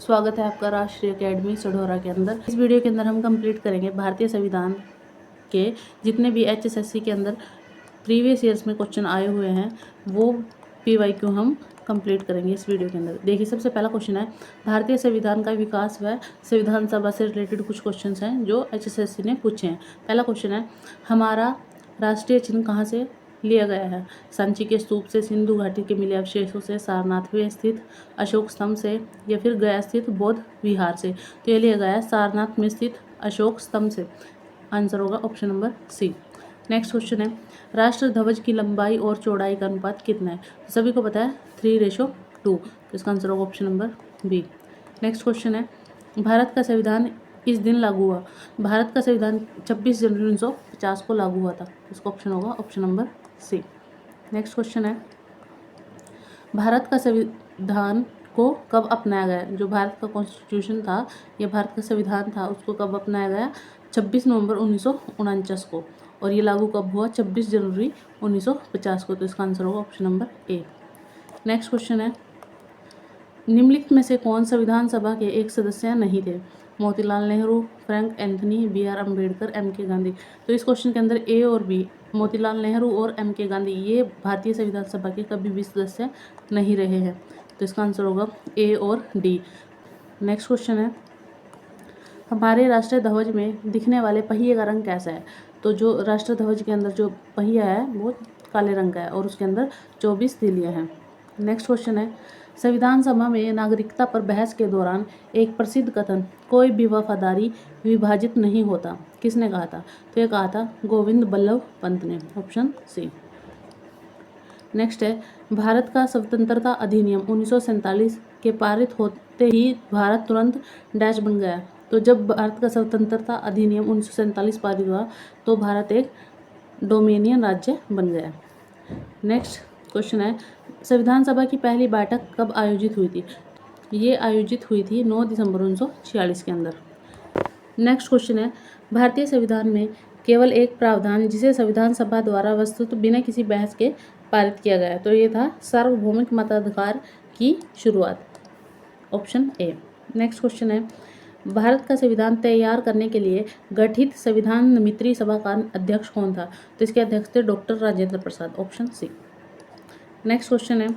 स्वागत है आपका राष्ट्रीय अकेडमी सढौरा के अंदर। इस वीडियो के अंदर हम कंप्लीट करेंगे भारतीय संविधान के जितने भी HSSC के अंदर प्रीवियस ईयर्स में क्वेश्चन आए हुए हैं वो PYQ हम कंप्लीट करेंगे इस वीडियो के अंदर। देखिए, सबसे पहला क्वेश्चन है भारतीय संविधान का विकास व संविधान सभा से रिलेटेड कुछ क्वेश्चन हैं जो HSSC ने पूछे हैं। पहला क्वेश्चन है, हमारा राष्ट्रीय चिन्ह कहाँ से लिया गया है? सांची के स्तूप से, सिंधु घाटी के मिले अवशेषों से, सारनाथ में स्थित अशोक स्तंभ से, या फिर गया स्थित बौद्ध विहार से। तो ये लिया गया है सारनाथ में स्थित अशोक स्तंभ से। आंसर होगा option number C. Next question है, राष्ट्र ध्वज की लंबाई और चौड़ाई का अनुपात कितना है? तो सभी को पता है 3:2। तो इसका आंसर होगा option number B. Next question है, भारत का संविधान किस दिन लागू हुआ? भारत का संविधान 26 जनवरी 1950 को लागू हुआ था। इसका ऑप्शन होगा option number C. Next question है, भारत का संविधान को कब अपनाया गया? जो भारत का कॉन्स्टिट्यूशन था या भारत का संविधान था उसको कब अपनाया गया? 26 नवंबर 1949 को। और ये लागू कब हुआ? 26 जनवरी 1950 को। तो इसका आंसर होगा option number A. Next question है, निम्नलिखित में से कौन संविधान सभा के एक सदस्य नहीं थे? Motilal Nehru, Frank Anthony, BR Ambedkar, MK Gandhi. तो इस क्वेश्चन के अंदर ए और बी, मोतीलाल नेहरू और MK गांधी, ये भारतीय संविधान सभा के कभी भी सदस्य नहीं रहे हैं। तो इसका आंसर होगा ए और डी। नेक्स्ट क्वेश्चन है, हमारे राष्ट्रीय ध्वज में दिखने वाले पहिए का रंग कैसा है? तो जो राष्ट्रीय ध्वज के अंदर जो पहिया है वो काले रंग का है और उसके अंदर 24 तीलियां हैं। नेक्स्ट क्वेश्चन है, संविधान सभा में नागरिकता पर बहस के दौरान एक प्रसिद्ध कथन, कोई भी वफादारी विभाजित नहीं होता, किसने कहा था? तो ये कहा था गोविंद बल्लभ पंत ने। Option C. नेक्स्ट है, भारत का स्वतंत्रता अधिनियम 1947 के पारित होते ही भारत तुरंत डैश बन गया। तो जब भारत का स्वतंत्रता अधिनियम 1947 पारित हुआ तो भारत एक डोमिनियन राज्य बन गया। नेक्स्ट क्वेश्चन है, संविधान सभा की पहली बैठक कब आयोजित हुई थी? ये आयोजित हुई थी 9 दिसंबर 1946 के अंदर। नेक्स्ट क्वेश्चन है, भारतीय संविधान में केवल एक प्रावधान जिसे संविधान सभा द्वारा वस्तुत बिना किसी बहस के पारित किया गया, तो ये था सार्वभौमिक मताधिकार की शुरुआत। Option A. नेक्स्ट क्वेश्चन है, भारत का संविधान तैयार करने के लिए गठित संविधान मित्री सभा का अध्यक्ष कौन था? तो इसके अध्यक्ष थे doctor Rajendra Prasad. Option C. Next question है,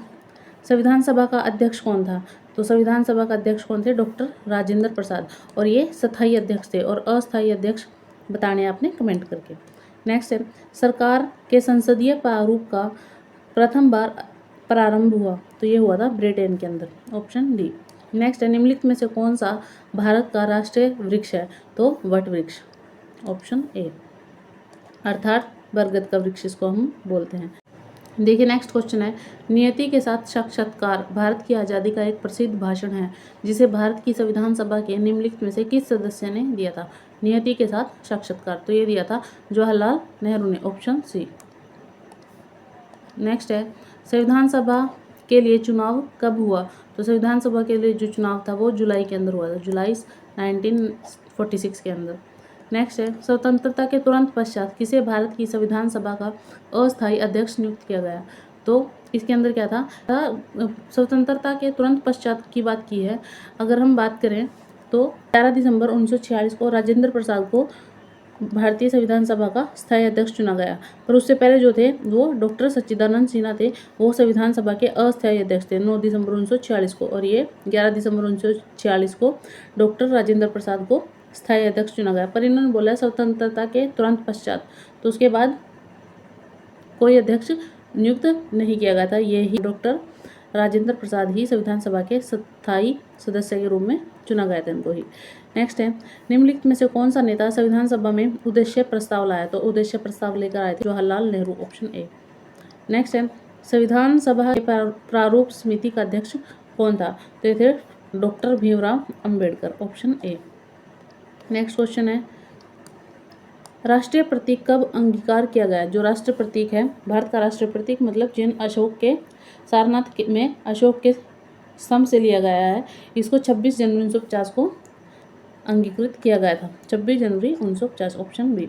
संविधान सभा का अध्यक्ष कौन था? तो संविधान सभा का अध्यक्ष कौन थे? डॉक्टर राजेंद्र प्रसाद। और ये स्थायी अध्यक्ष थे और अस्थायी अध्यक्ष बताने आपने कमेंट करके। नेक्स्ट है, सरकार के संसदीय प्रारूप का प्रथम बार प्रारंभ हुआ, तो ये हुआ था ब्रिटेन के अंदर। Option D. नेक्स्ट है, निम्नलिखित में से कौन सा भारत का राष्ट्रीय वृक्ष है? तो वट वृक्ष। ऑप्शन ए, अर्थात बरगद का वृक्ष इसको हम बोलते हैं। देखिए, नेक्स्ट क्वेश्चन है, नियति के साथ साक्षात्कार भारत की आज़ादी का एक प्रसिद्ध भाषण है जिसे भारत की संविधान सभा के निम्नलिखित में से किस सदस्य ने दिया था? नियति के साथ साक्षात्कार, तो ये दिया था जवाहरलाल नेहरू ने। Option C. नेक्स्ट है, संविधान सभा के लिए चुनाव कब हुआ? तो संविधान सभा के लिए जो चुनाव था वो जुलाई के अंदर हुआ था, जुलाई 1946 के अंदर। नेक्स्ट है, स्वतंत्रता के तुरंत पश्चात किसे भारत की संविधान सभा का अस्थायी अध्यक्ष नियुक्त किया गया? तो इसके अंदर क्या था, स्वतंत्रता के तुरंत पश्चात की बात की है। अगर हम बात करें तो 11 दिसंबर 1946 को राजेंद्र प्रसाद को भारतीय संविधान सभा का स्थायी अध्यक्ष चुना गया, पर उससे पहले जो थे वो डॉक्टर सच्चिदानंद सिन्हा थे, वो संविधान सभा के अस्थायी अध्यक्ष थे 9 दिसंबर 1946 को। और ये 11 दिसंबर 1946 को डॉक्टर राजेंद्र प्रसाद को स्थायी अध्यक्ष चुना गया, पर इन्होंने बोला स्वतंत्रता के तुरंत पश्चात, तो उसके बाद कोई अध्यक्ष नियुक्त नहीं किया गया था। ये ही डॉक्टर राजेंद्र प्रसाद ही संविधान सभा के स्थायी सदस्य के रूप में चुना गया था इनको ही। नेक्स्ट है, निम्नलिखित में से कौन सा नेता संविधान सभा में उद्देश्य प्रस्ताव लाया? तो उद्देश्य प्रस्ताव लेकर आए थे Jawaharlal Nehru. Option A. Next है, संविधान सभा के प्रारूप समिति का अध्यक्ष कौन था? तो ये थे doctor Bhimrao Ambedkar. Option A. Next question है, राष्ट्रीय प्रतीक कब अंगीकार किया गया? जो राष्ट्रीय प्रतीक है, भारत का राष्ट्रीय प्रतीक मतलब जिन अशोक के सारनाथ में अशोक के स्तंभ से लिया गया है, इसको 26 जनवरी 1950 को अंगीकृत किया गया था। 26 जनवरी 1950। Option B.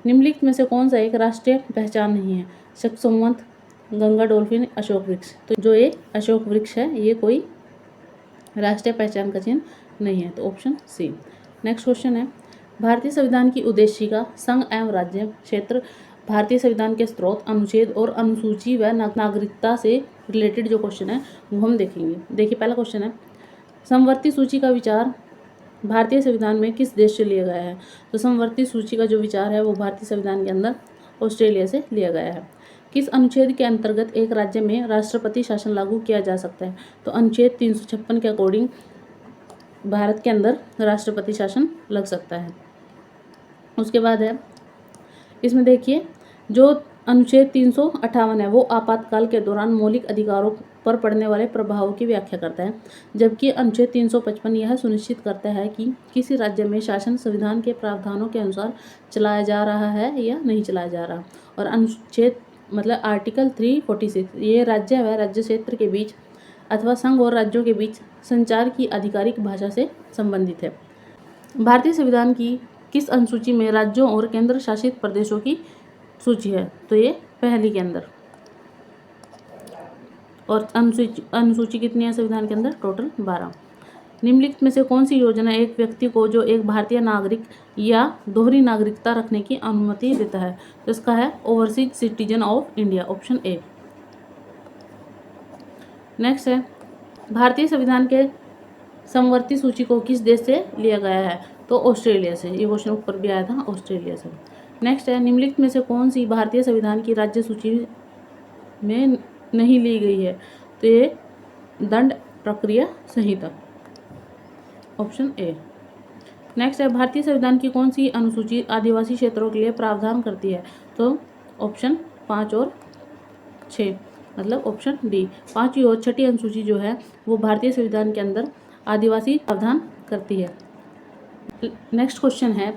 निम्नलिखित में से कौन सा एक राष्ट्रीय पहचान नहीं है? शक्सोमंत, गंगा डॉल्फिन, अशोक वृक्ष। तो जो ये अशोक वृक्ष है ये कोई राष्ट्रीय पहचान का चिन्ह नहीं है, तो ऑप्शन सी। नेक्स्ट क्वेश्चन है, भारतीय संविधान की उद्देशिका, संघ एवं राज्य क्षेत्र, भारतीय संविधान के स्रोत, अनुच्छेद और अनुसूची व नागरिकता से रिलेटेड जो क्वेश्चन है वो हम देखेंगे। देखिए पहला क्वेश्चन है, समवर्ती सूची का विचार भारतीय संविधान में किस देश से लिया गया है? तो समवर्ती सूची का जो विचार है वो भारतीय संविधान के अंदर ऑस्ट्रेलिया से लिया गया है। किस अनुच्छेद के अंतर्गत एक राज्य में राष्ट्रपति शासन लागू किया जा सकता है? तो अनुच्छेद 356 के अकॉर्डिंग भारत के अंदर राष्ट्रपति शासन लग सकता है। उसके बाद है, इसमें देखिए जो अनुच्छेद 358 है वो आपातकाल के दौरान मौलिक अधिकारों पर पड़ने वाले प्रभावों की व्याख्या करता है, जबकि अनुच्छेद 355 यह सुनिश्चित करता है कि किसी राज्य में शासन संविधान के प्रावधानों के अनुसार चलाया जा रहा है या नहीं चलाया जा रहा। और अनुच्छेद मतलब आर्टिकल 346 ये राज्य व राज्य क्षेत्र के बीच अथवा संघ और राज्यों के बीच संचार की आधिकारिक भाषा से संबंधित है। भारतीय संविधान की किस अनुसूची में राज्यों और केंद्र शासित प्रदेशों की सूची है? तो ये पहली के अंदर। और अनुसूची कितनी है संविधान के अंदर? टोटल 12। निम्नलिखित में से कौन सी योजना एक व्यक्ति को जो एक भारतीय नागरिक या दोहरी नागरिकता रखने की अनुमति देता है? तो इसका है overseas citizen of India, option A. Next है, भारतीय संविधान के समवर्ती सूची को किस देश से लिया गया है? तो ऑस्ट्रेलिया से। ये क्वेश्चन ऊपर भी आया था, ऑस्ट्रेलिया से। नेक्स्ट है, निम्नलिखित में से कौन सी भारतीय संविधान की राज्य सूची में नहीं ली गई है? तो ये दंड प्रक्रिया संहिता, ऑप्शन ए। नेक्स्ट है, भारतीय संविधान की कौन सी अनुसूची आदिवासी क्षेत्रों के लिए प्रावधान करती है? तो ऑप्शन 5 और 6 मतलब ऑप्शन डी। 5वीं और 6ठी अनुसूची जो है वो भारतीय संविधान के अंदर आदिवासी प्रावधान करती है। नेक्स्ट क्वेश्चन है,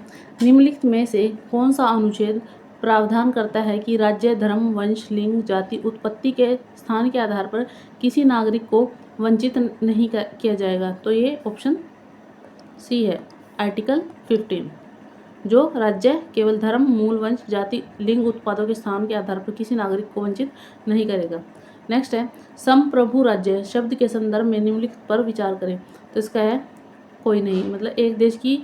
निम्नलिखित में से कौन सा अनुच्छेद प्रावधान करता है कि राज्य, धर्म, वंश, लिंग, जाति, उत्पत्ति के स्थान के आधार पर किसी नागरिक को वंचित नहीं किया जाएगा? तो ये ऑप्शन सी है, आर्टिकल 15, जो राज्य केवल धर्म, मूल, वंश, जाति, लिंग, उत्पादों के स्थान के आधार पर किसी नागरिक को वंचित नहीं करेगा। नेक्स्ट है, संप्रभु राज्य शब्द के संदर्भ में निम्नलिखित पर विचार करें। तो इसका है कोई नहीं, मतलब एक देश की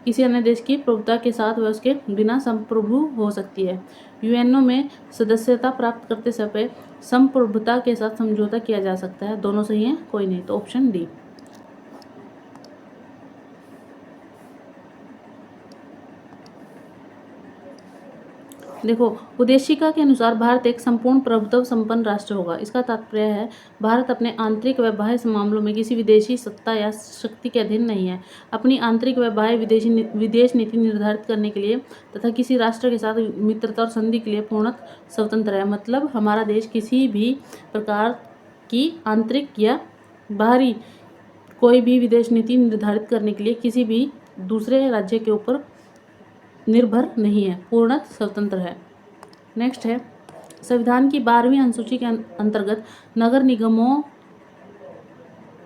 किसी अन्य देश की प्रभुता के साथ वह उसके बिना संप्रभु हो सकती है। यूएनओ में सदस्यता प्राप्त करते समय संप्रभुता के साथ समझौता किया जा सकता है। दोनों सही हैं, कोई नहीं, तो ऑप्शन डी। देखो, उद्देशिका के अनुसार भारत एक संपूर्ण प्रभुत्व संपन्न राष्ट्र होगा। इसका तात्पर्य है भारत अपने आंतरिक व बाह्य मामलों में किसी विदेशी सत्ता या शक्ति के अधीन नहीं है। अपनी आंतरिक व बाह्य विदेश नीति निर्धारित करने के लिए तथा किसी राष्ट्र के साथ मित्रता और संधि के लिए पूर्णतः स्वतंत्र है। मतलब हमारा देश किसी भी प्रकार की आंतरिक या बाहरी कोई भी विदेश नीति निर्धारित करने के लिए किसी भी दूसरे राज्य के ऊपर निर्भर नहीं है, पूर्णतः स्वतंत्र है। नेक्स्ट है, संविधान की 12वीं अनुसूची के अंतर्गत नगर निगमों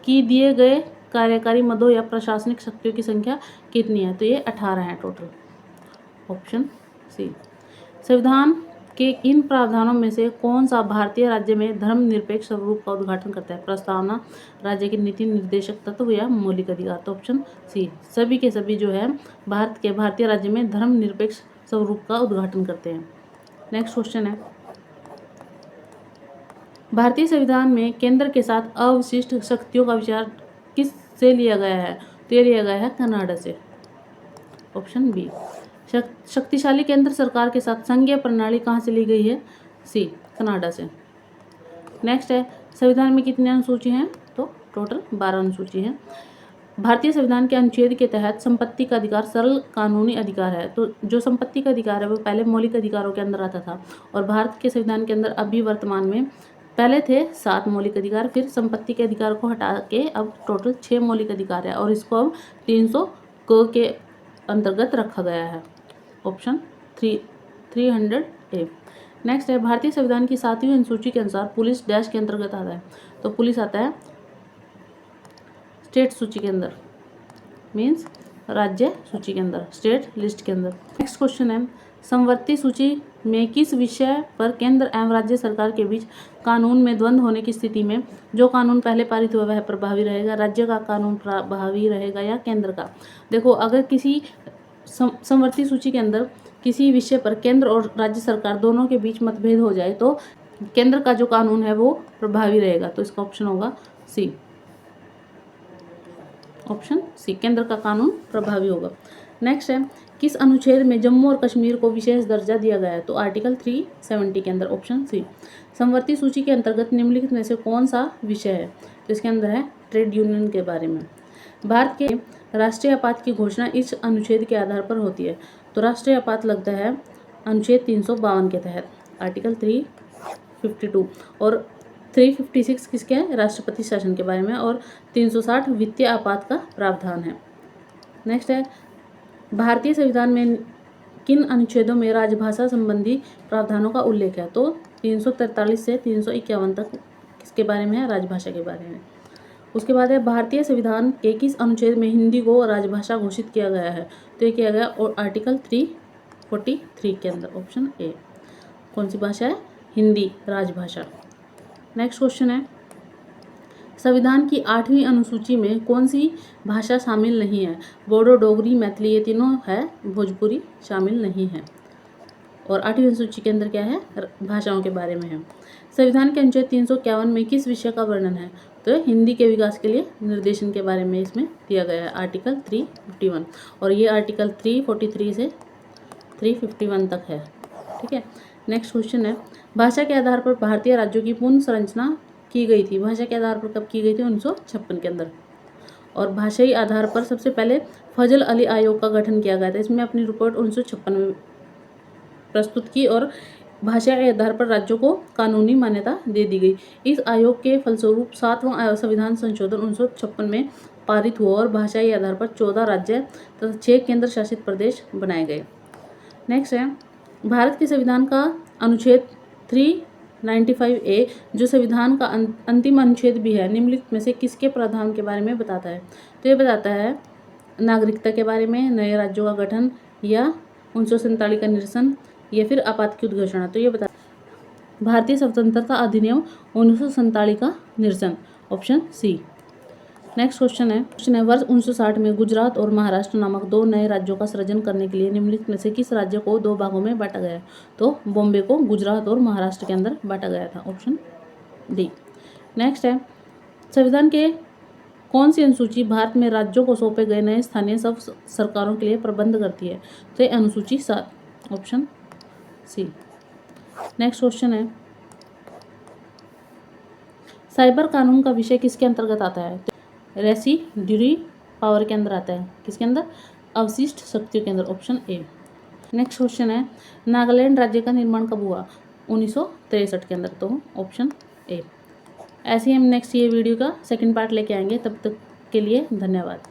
की दिए गए कार्यकारी मदों या प्रशासनिक शक्तियों की संख्या कितनी है? तो ये 18 है टोटल, ऑप्शन सी। संविधान के इन प्रावधानों में से कौन सा भारतीय राज्य में धर्मनिरपेक्ष स्वरूप का उद्घाटन करता है? प्रस्तावना, राज्य के नीति निर्देशक तत्व या मौलिक अधिकार? तो ऑप्शन सी, सभी के सभी जो है भारतीय राज्य में धर्मनिरपेक्ष स्वरूप का उद्घाटन करते हैं। नेक्स्ट क्वेश्चन है, भारतीय संविधान में केंद्र के साथ अवशिष्ट शक्तियों का विचार किस से लिया गया है? तो ये लिया गया है कनाडा से, ऑप्शन बी। शक्तिशाली केंद्र सरकार के साथ संघीय प्रणाली कहाँ से ली गई है? सी, कनाडा से। नेक्स्ट है, संविधान में कितनी अनुसूची हैं? तो टोटल 12 अनुसूची है। भारतीय संविधान के अनुच्छेद के तहत संपत्ति का अधिकार सरल कानूनी अधिकार है। तो जो संपत्ति का अधिकार है वो पहले मौलिक अधिकारों के अंदर आता था, और भारत के संविधान के अंदर अभी वर्तमान में पहले थे 7 मौलिक अधिकार, फिर संपत्ति के अधिकार को हटा के अब टोटल 6 मौलिक अधिकार है, और इसको अब 300 के अंतर्गत रखा गया है, ऑप्शन 300 ए। नेक्स्ट है, भारतीय संविधान की 7वीं अनुसूची के अनुसार पुलिस डैश के अंतर्गत आता है? तो पुलिस आता है स्टेट सूची के अंदर, मीन्स राज्य सूची के अंदर, स्टेट लिस्ट के अंदर। नेक्स्ट क्वेश्चन है, समवर्ती सूची में किस विषय पर केंद्र एवं राज्य सरकार के बीच कानून में द्वंद्व होने की स्थिति में जो कानून पहले पारित हुआ वह प्रभावी रहेगा, राज्य का कानून प्रभावी रहेगा या केंद्र का। देखो, अगर किसी समवर्ती सूची के अंदर किसी विषय पर केंद्र और राज्य सरकार दोनों के बीच मतभेद हो जाए तो केंद्र का जो कानून है वो प्रभावी रहेगा। तो इसका ऑप्शन होगा सी, ऑप्शन सी, केंद्र का कानून प्रभावी होगा। नेक्स्ट है, किस अनुच्छेद में जम्मू और कश्मीर को विशेष दर्जा दिया गया है? तो आर्टिकल 370 के अंदर, ऑप्शन सी। समवर्ती सूची के अंतर्गत निम्नलिखित में से कौन सा विषय है? तो इसके अंदर है ट्रेड यूनियन के बारे में। भारत के राष्ट्रीय आपात की घोषणा इस अनुच्छेद के आधार पर होती है। तो राष्ट्रीय आपात लगता है अनुच्छेद 352 के तहत, आर्टिकल 352, और 356 किसके है? राष्ट्रपति शासन के बारे में, और 360 वित्तीय आपात का प्रावधान है। नेक्स्ट है, भारतीय संविधान में किन अनुच्छेदों में राजभाषा संबंधी प्रावधानों का उल्लेख है? तो 343 से 351 तक किसके बारे में है? राजभाषा के बारे में। उसके बाद है, भारतीय संविधान के किस अनुच्छेद में हिंदी को राजभाषा घोषित किया गया है? तो ये किया गया और आर्टिकल 343 के अंदर, ऑप्शन ए। कौन सी भाषा है? हिंदी, राजभाषा। नेक्स्ट क्वेश्चन है, संविधान की 8वीं अनुसूची में कौन सी भाषा शामिल नहीं है? बोडो, डोगरी, मैथिली, ये तीनों है, भोजपुरी शामिल नहीं है। और 8वीं अनुसूची के अंदर क्या है? भाषाओं के बारे में है। संविधान के अनुच्छेद 351 में किस विषय का वर्णन है? तो हिंदी के विकास के लिए निर्देशन के बारे में इसमें दिया गया है, आर्टिकल 351, और ये आर्टिकल 343 से 351 तक है। ठीक है। नेक्स्ट क्वेश्चन है, भाषा के आधार पर भारतीय राज्यों की पुनः संरचना की गई थी। भाषा के आधार पर कब की गई थी? 1956 के अंदर। और भाषाई आधार पर सबसे पहले फजल अली आयोग का गठन किया गया था। इसमें अपनी रिपोर्ट 1956 में प्रस्तुत की और भाषा के आधार पर राज्यों को कानूनी मान्यता दे दी गई। इस आयोग के फलस्वरूप 7वां संविधान संशोधन 1956 में पारित हुआ और भाषाई आधार पर 14 राज्य तथा 6 केंद्र शासित प्रदेश बनाए गए। नेक्स्ट है, भारत के संविधान का अनुच्छेद 395A जो संविधान का अंतिम अनुच्छेद भी है, निम्नलिखित में से किसके प्रावधान के बारे में बताता है? तो ये बताता है नागरिकता के बारे में, नए राज्यों का गठन, या 1947 का निरसन, या फिर आपात की उद्घोषणा। तो ये बता भारतीय स्वतंत्रता अधिनियम 1947 का निरसन, ऑप्शन सी। नेक्स्ट क्वेश्चन है, वर्ष 1960 में गुजरात और महाराष्ट्र नामक 2 नए राज्यों का सृजन करने के लिए निम्नलिखित में से किस राज्य को 2 भागों में बांटा गया? तो बॉम्बे को गुजरात और महाराष्ट्र के अंदर बांटा गया था, ऑप्शन डी। नेक्स्ट है, संविधान के कौन सी अनुसूची भारत में राज्यों को सौंपे गए नए स्थानीय सब सरकारों के लिए प्रबंध करती है? तो ये अनुसूची 7, ऑप्शन सी। नेक्स्ट क्वेश्चन है, साइबर कानून का विषय किसके अंतर्गत आता है? रेसिड्यूरी पावर के अंदर आता है। किसके अंदर? अवशिष्ट शक्तियों के अंदर, ऑप्शन ए। नेक्स्ट क्वेश्चन है, नागालैंड राज्य का निर्माण कब हुआ? 1963 के अंदर, तो ऑप्शन ए। ऐसे ही हम नेक्स्ट ये वीडियो का सेकंड पार्ट लेके आएंगे। तब तक के लिए धन्यवाद।